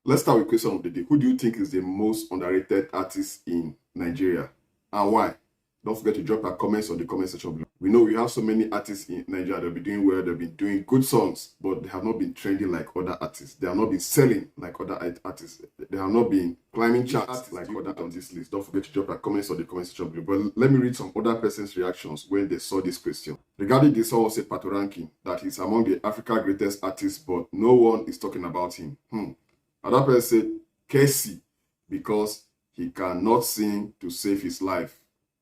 Let's start with question of the day. Who do you think is the most underrated artist in Nigeria and why? Don't forget to drop your comments on the comment section below. We know we have so many artists in Nigeria. They'll be doing well, they'll be doing good songs, but they have not been trending like other artists. They have not been selling like other artists. They have not been climbing charts like other on this list. Don't forget to drop your comments on the comment section below. But let me read some other person's reactions when they saw this question. Regarding this, someone said Patoranking, that he's among the Africa's greatest artists, but no one is talking about him. Another person said Casey, because he cannot sing to save his life.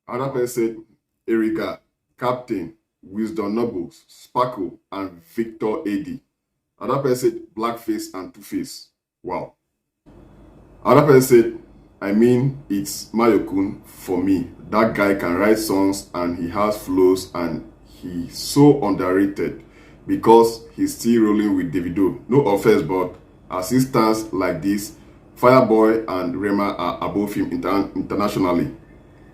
Another person said Eriga, Captain, Wisdom Nobles, Sparkle, and Victor AD. Another person said Blackface and Two-Face. Wow. Another person said, I mean, it's Mayokun for me. That guy can write songs and he has flows and he's so underrated because he's still rolling with Davido. No offense, but as he stands like this, Fireboy and Rema are above him internationally.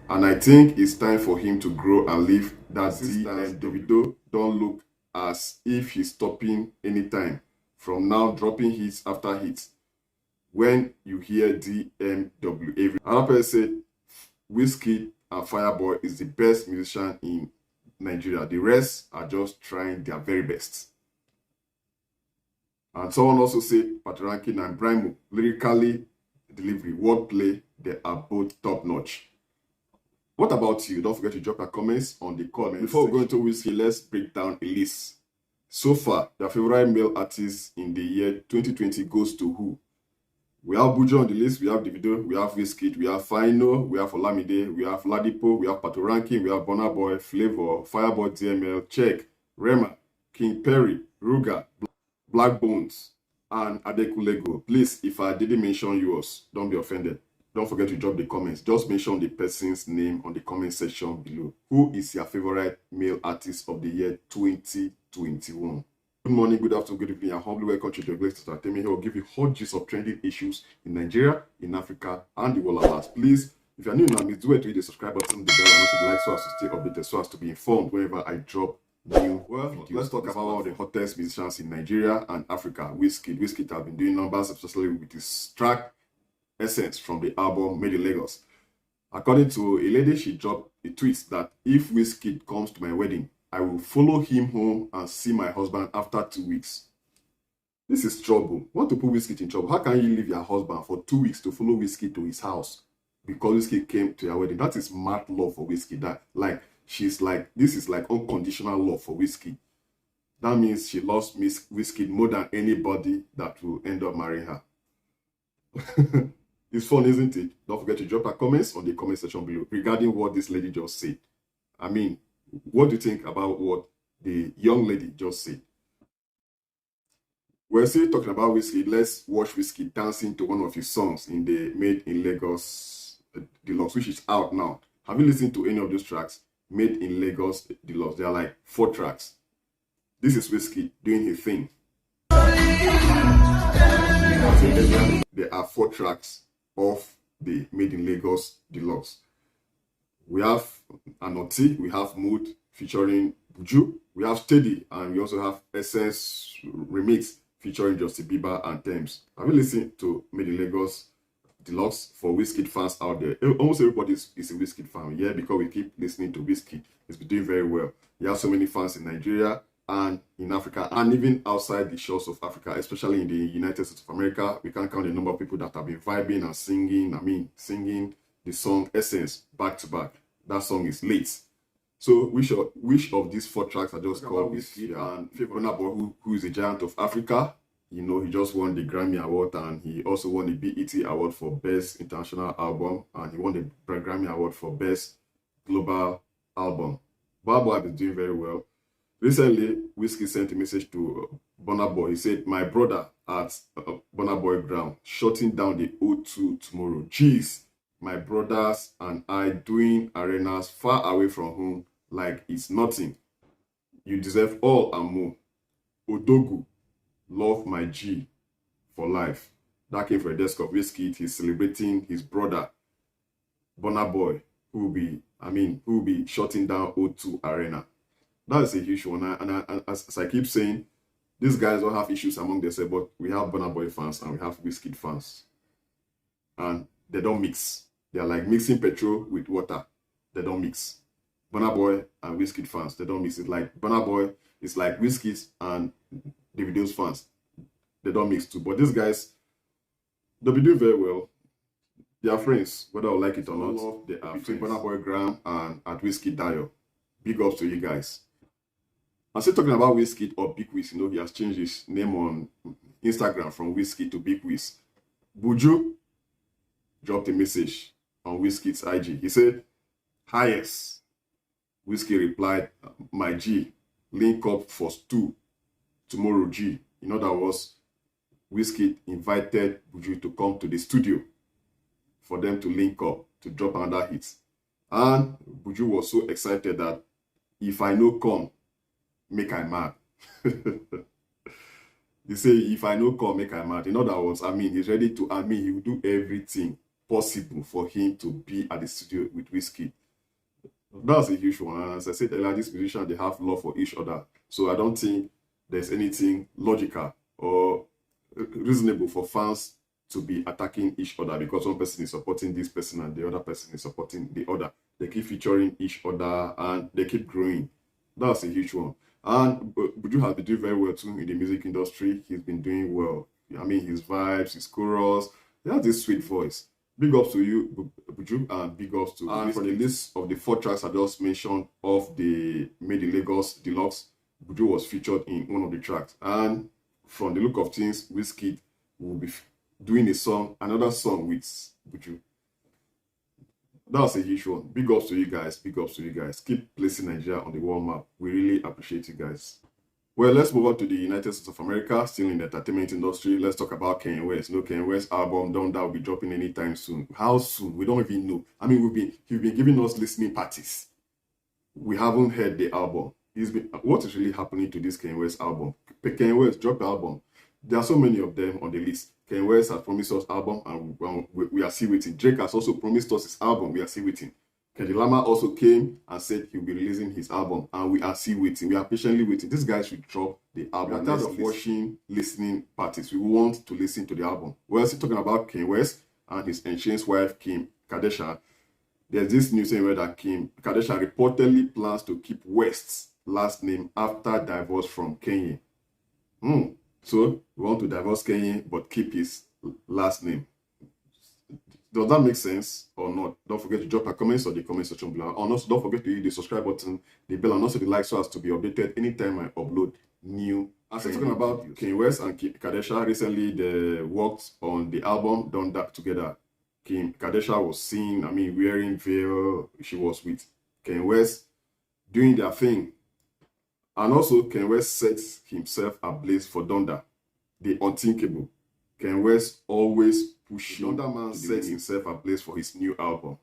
And I think it's time for him to grow and leave that distance. Davido don't look as if he's stopping anytime from now, dropping hits after hits. When you hear DMW, another person said Wizkid and Fireboy is the best musician in Nigeria. The rest are just trying their very best. And someone also said Patoranking and Brimo, lyrically, delivery, wordplay, they are both top notch. What about you? Don't forget to drop your comments on the comments. Before we go into Wizkid, let's break down a list. So far, the favorite male artist in the year 2020 goes to who? We have Buju on the list, we have Davido, we have Wizkid, we have Fino, we have Olamide, we have Ladipo, we have Patoranking, we have Burna Boy, Flavor, Fireboy DML, Check, Rema, King Perry, Ruga, Black Bones, and Adekulego. Please, if I didn't mention yours, don't be offended. Don't forget to drop the comments. Just mention the person's name on the comment section below. Who is your favorite male artist of the year 2021? Good morning, good afternoon, good evening. I humbly welcome you to the Deluxe Entertainment. Here will give you hot gist of trending issues in Nigeria, in Africa, and the world at large. Please, if you are new now, please do it to hit the subscribe button, the bell, and also the like so as to stay updated, so as to be informed whenever I drop new videos. Let's talk about one of the hottest musicians in Nigeria and Africa, Wizkid. Wizkid has been doing numbers, especially with his track Essence from the album Made in Lagos. According to a lady, she dropped a tweet that if Wizkid comes to my wedding, I will follow him home and see my husband after 2 weeks. This is trouble. Want to put Wizkid in trouble? How can you leave your husband for 2 weeks to follow Wizkid to his house because Wizkid came to your wedding? That is mad love for Wizkid. That this is like unconditional love for Wizkid. That means she loves Wizkid more than anybody that will end up marrying her. It's fun, isn't it? Don't forget to drop your comments on the comment section below regarding what this lady just said. I mean, what do you think about what the young lady just said? We're still talking about Wizkid. Let's watch Wizkid dancing to one of his songs in the Made in Lagos Deluxe, which is out now. Have you listened to any of those tracks? Made in Lagos Deluxe. There are like 4 tracks. This is Wizkid doing his thing. There are 4 tracks of the Made in Lagos Deluxe. We have Anoti, we have Mood featuring Buju, we have Steady, and we also have Essence Remix featuring Justin Bieber and Thames. Have you listened to Made in Lagos Deluxe? For Wizkid fans out there, almost everybody is a Wizkid fan. Yeah, because we keep listening to Wizkid. He's been doing very well. He has so many fans in Nigeria and in Africa, and even outside the shores of Africa, especially in the United States of America. We can't count the number of people that have been vibing and singing the song Essence back to back. That song is late. So which of these 4 tracks I just called Wizkid and Burna Boy, who is a giant of Africa? You know, he just won the Grammy Award and he also won the BET Award for Best International Album, and he won the Grammy Award for Best Global Album. Burna Boy is doing very well. Recently, Wizkid sent a message to Burna Boy. He said, my brother at Burna Boy ground, shutting down the O2 tomorrow. Jeez, my brothers and I doing arenas far away from home like it's nothing. You deserve all and more. Odogu, love my G for life. That came from a desk of Wizkid. He's celebrating his brother, Burna Boy, who will be shutting down O2 Arena. That is a huge one. And as I keep saying, These guys don't have issues among themselves, but we have Burna Boy fans and we have Wizkid fans. And they don't mix. They are like mixing petrol with water. They don't mix. Burna Boy and Wizkid fans, they don't mix. It's like Burna Boy, it's like Wizkid and Davido's fans. They don't mix too. But these guys, they'll be doing very well. They are friends, whether I like it or not. They are between Burna Boy Graham and at Wizkid Dio. Big ups to you guys. I'm still talking about Wizkid or Big Wiz. You know, he has changed his name on Instagram from Wizkid to Big Wiz. Buju dropped a message on Wizkid's IG. He said, "Highest." Wizkid replied, "My G, link up for stew tomorrow, G." In other words, Wizkid invited Buju to come to the studio for them to link up to drop another hit. And Buju was so excited that if I no come, make I mad. He say, if I no come, make I mad. In other words, he's ready to, he will do everything possible for him to be at the studio with Wizkid. That's a huge one. And as I said earlier, these musicians, they have love for each other. So I don't think there's anything logical or reasonable for fans to be attacking each other because one person is supporting this person and the other person is supporting the other. They keep featuring each other and they keep growing. That's a huge one. And Buju has been doing very well too in the music industry. He's been doing well. His vibes, his chorus, he has this sweet voice. Big ups to you, Buju, and big ups to and for the list of the 4 tracks I just mentioned of the Made in Lagos Deluxe, Buju was featured in one of the tracks. And from the look of things, Wizkid will be doing another song with Buju. That's a huge one. Big ups to you guys. Big ups to you guys. Keep placing Nigeria on the world map. We really appreciate you guys. Well, let's move on to the United States of America, still in the entertainment industry. Let's talk about Kanye West. Kanye West's album Donda will be dropping anytime soon. How soon? We don't even know. He's been giving us listening parties. We haven't heard the album. What is really happening to this Kanye West album? Kanye West dropped the album. There are so many of them on the list. Kanye West has promised us album and we are still waiting. Drake has also promised us his album. We are still waiting. Kendrick Lamar also came and said he'll be releasing his album and we are still waiting. We are patiently waiting. This guy should drop the album. We are tired of watching listening parties. We want to listen to the album. We're still talking about Kanye West and his estranged wife Kim Kardashian. There's this news saying that Kim Kardashian reportedly plans to keep West's last name after divorce from Kanye. So we want to divorce Kanye but keep his last name. Does that make sense or not? Don't forget to drop a comment on the comment section below. And also don't forget to hit the subscribe button, the bell, and also the like so as to be updated anytime I upload new. As I'm talking about Kanye West and Kim Kardashian, recently they worked on the album Donda together. Kim Kardashian was seen, wearing veil. She was with Kanye West doing their thing. And also, Kanye West sets himself ablaze for Donda, the unthinkable. Kanye West always pushing. Donda man sets himself ablaze for his new album.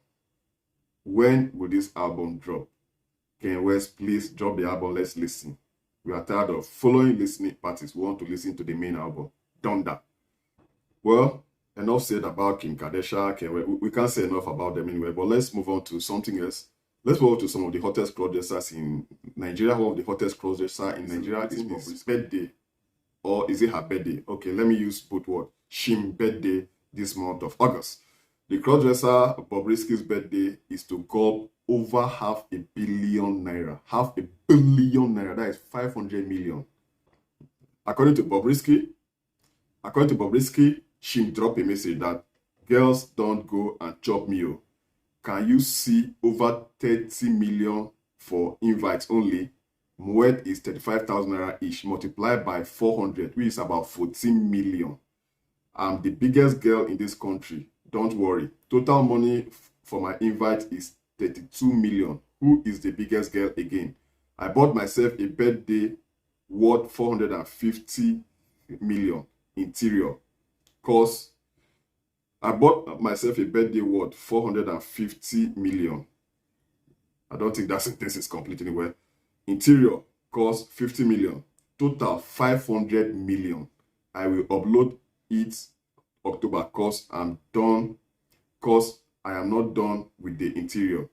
When will this album drop? Kanye West, please drop the album. Let's listen. We are tired of following listening parties. We want to listen to the main album, Donda. Well, enough said about Kim Kardashian. We can't say enough about them anyway, but let's move on to something else. Let's move on to some of the hottest crossdressers in Nigeria. One of the hottest crossdressers in Nigeria is Bobrisky's birthday. Or is it her birthday? Okay, let me use both words. Shim's birthday this month of August. The crossdresser Bobrisky's birthday is to go over $500 million naira. $500 million naira. That is 500 million. According to Bobrisky, Shim dropped a message that girls don't go and chop meal. Can you see over 30 million for invites only? Moet is 35,000 naira each, multiplied by 400, which is about 14 million. I'm the biggest girl in this country. Don't worry. Total money for my invite is 32 million. Who is the biggest girl again? I bought myself a birthday worth 450 million interior. Cause I bought myself a birthday worth 450 million. I don't think that sentence is complete anyway. Interior cost 50 million. Total 500 million. I will upload it October cause I'm done. Cause I am not done with the interior.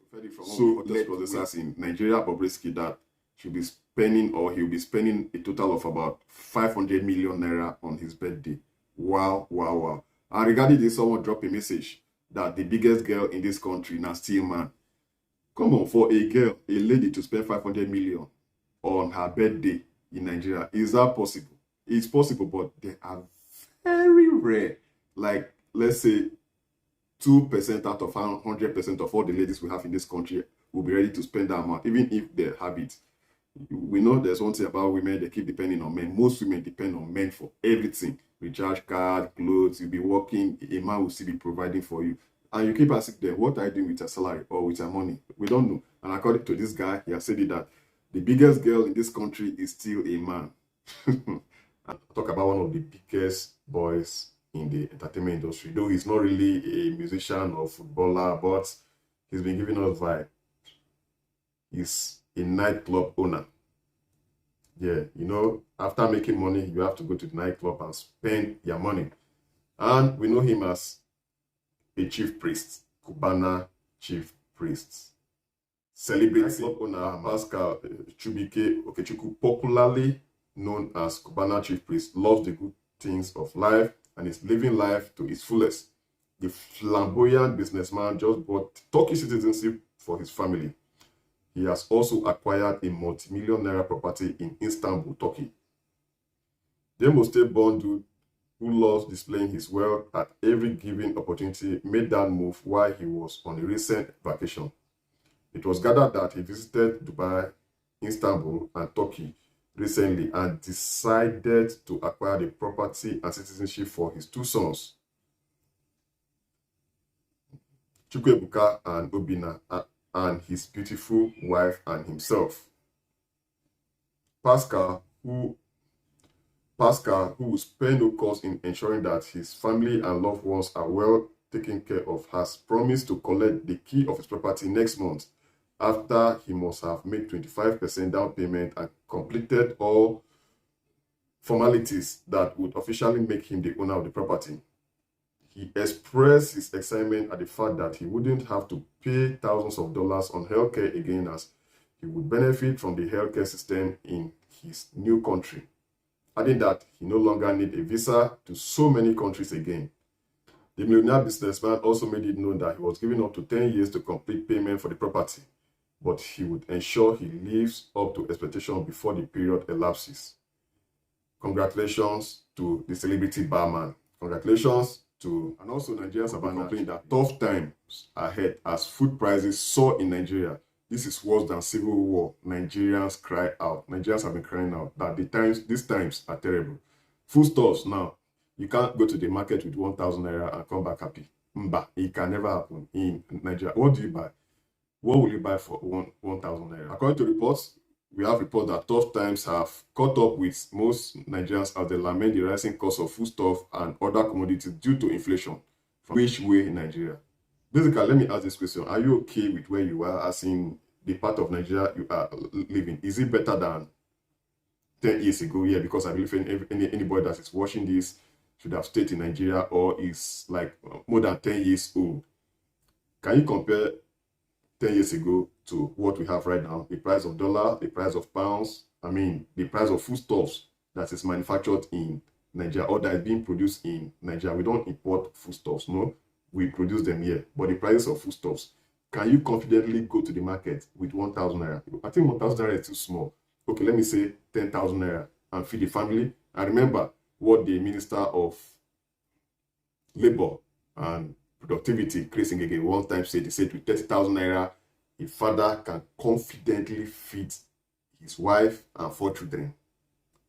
So let's process in Nigeria Bobrisky that she'll be spending, or he'll be spending, a total of about 500 million naira on his birthday. Wow, wow, wow. And regarding this, someone dropped a message that the biggest girl in this country now still man. Come on, for a girl, a lady to spend 500 million on her birthday in Nigeria, is that possible? It's possible, but they are very rare. Like, let's say 2% out of 100% of all the ladies we have in this country will be ready to spend that amount, even if they have it. We know there's one thing about women, they keep depending on men. Most women depend on men for everything. Recharge card, clothes, you'll be working, a man will still be providing for you. And you keep asking them, what are you doing with your salary or with your money? We don't know. And according to this guy, he has said it that the biggest girl in this country is still a man. And talk about one of the biggest boys in the entertainment industry. Though he's not really a musician or footballer, but he's been giving us vibe. He's a nightclub owner. Yeah, you know, after making money, you have to go to the nightclub and spend your money. And we know him as a chief priest, Cubana chief priest. Celebrity owner Pascal Chubike Okechukwu, popularly known as Cubana chief priest, loves the good things of life and is living life to its fullest. The flamboyant businessman just bought Turkish citizenship for his family. He has also acquired a multi-million naira property in Istanbul, Turkey. The Imo State-born dude who loves displaying his wealth at every given opportunity made that move while he was on a recent vacation. It was gathered that he visited Dubai, Istanbul, and Turkey recently and decided to acquire the property and citizenship for his two sons, Chukwuebuka and Obinna, and his beautiful wife and himself. Pascal, who will spare no cost in ensuring that his family and loved ones are well taken care of, has promised to collect the key of his property next month after he must have made 25% down payment and completed all formalities that would officially make him the owner of the property. He expressed his excitement at the fact that he wouldn't have to pay thousands of dollars on healthcare again, as he would benefit from the healthcare system in his new country, adding that he no longer needs a visa to so many countries again. The millionaire businessman also made it known that he was giving up to 10 years to complete payment for the property, but he would ensure he lives up to expectation before the period elapses. Congratulations to the celebrity barman. Congratulations to, and also Nigerians have been complaining that tough times ahead as food prices soar in Nigeria. This is worse than civil war. Nigerians cry out. Nigerians have been crying out that these times are terrible. Foodstuffs now, you can't go to the market with 1,000 naira and come back happy. Mba, it can never happen in Nigeria. What do you buy? What will you buy for 1,000 naira? According to reports, we have reports that tough times have caught up with most Nigerians as they lament the rising cost of foodstuff and other commodities due to inflation. From which way in Nigeria? Basically, let me ask this question. Are you okay with where you are, as in the part of Nigeria you are living? Is it better than 10 years ago? Yeah, because I believe anybody that is watching this should have stayed in Nigeria or is like more than 10 years old. Can you compare 10 years ago to what we have right now? The price of dollar, the price of pounds, I mean, the price of foodstuffs that is manufactured in Nigeria or that is being produced in Nigeria. We don't import foodstuffs, no. We produce them here. But the prices of foodstuffs, can you confidently go to the market with 1,000 naira? I think 1,000 naira is too small. Okay, let me say 10,000 naira and feed the family. And remember what the Minister of Labor and Productivity, Chris Ngege, one time said. He said with 30,000 naira, a father can confidently feed his wife and 4 children.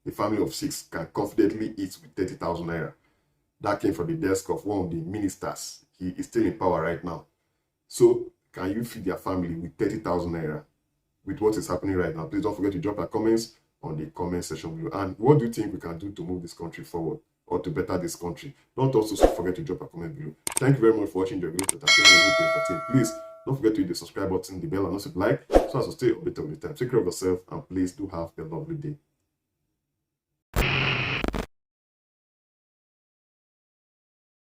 A family of 6 can confidently eat with 30,000 naira. That came from the desk of one of the ministers. He is still in power right now. So, can you feed your family with 30,000 naira with what is happening right now? Please don't forget to drop your comments on the comment section below. And what do you think we can do to move this country forward or to better this country? Don't also forget to drop a comment below. Thank you very much for watching the video. Please don't forget to hit the subscribe button, the bell, and also like, so as to stay updated all the time. Take care of yourself and please do have a lovely day.